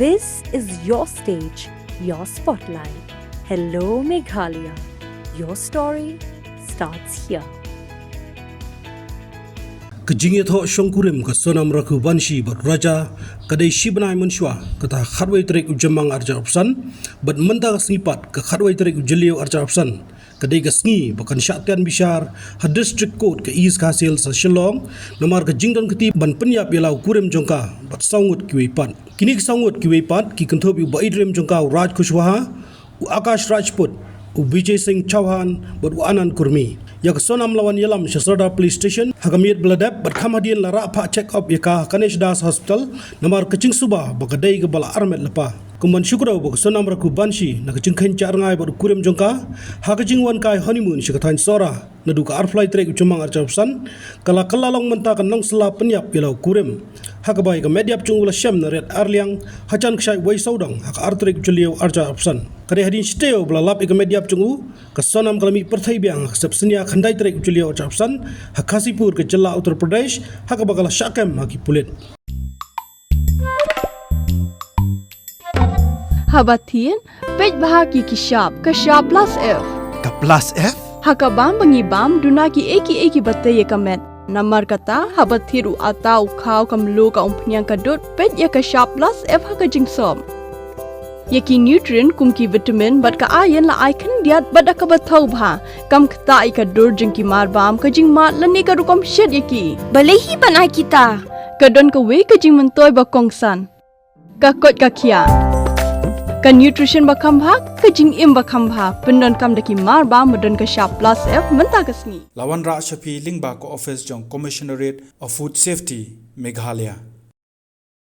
This is your stage, your spotlight. Hello Meghalaya. Your story starts here. Ïathoh shongkurim ka Sonam raku banshi but raja kadai Bnai menshwa kata kharwai trek ujamang arja opsan but Mynta snipat ka kharwai trek ujeliu arja opsan kadai ka Sngi bakan Shah Tian Bishar ha district court ka is ka hasil sa Shillong nomar ka jingdon kati ban Pynïap yalau kurim jongka but sangut kiwipan kini sangut kiwipat ki kantobi ba idrem jongka raj kushwaha u Akash Rajput u Vijay Singh Chauhan but u Anan Kurmi yak Sonam lawan yalam Shasrada police station hagamit bladap but kamadian lara pa check up yaka Kanesh Das hospital namar kaching suba bakadai ke bala Armet Lypa kumban syukurau bak Sonam raku banshi na kaching khenchar ngai but kurim jongka ha kaching wan kai honeymoon shikathain sora nadu ka arfly trek uchumang archapsan kala long Mynta kan nong sela Pynïap yalau kurim hakabai ka mediap chung ula shem na red arliang hachan kshai wai saudang hak artrek juliau arja opsan kare hadin steo bla lap ka mediap chung ka Sonam kalami perthai biang sep senia khandai trek juliau arja opsan hakasipur ke jilla Uttar Pradesh hakabakala syakam haki pulit Habatin pej bahagi kishap ka Shah plus F Ka plus F? hakabam bangibam dunaki eki batay kamet namar kata habathiru atau khaw kamlo ka umpnyang kadut pej ya ka Shah plus F haka jingsom yaki nutrient kumki vitamin bat ka ayan la icon diat bada ka bathau bha kam khta ka dur jingki marbam ka jingmat lani ka rukom shed yaki balehi banai kita kadon ka we ka jing mentoy ba kongsan ka kot ka khia ka nutrition ba khambha ka jing im ba khambha pendon kam daki marba modon ka Shah plus F Mynta ka Sngi Lawan Ra Shapi Lingba ko office jong commissionerate of food safety Meghalaya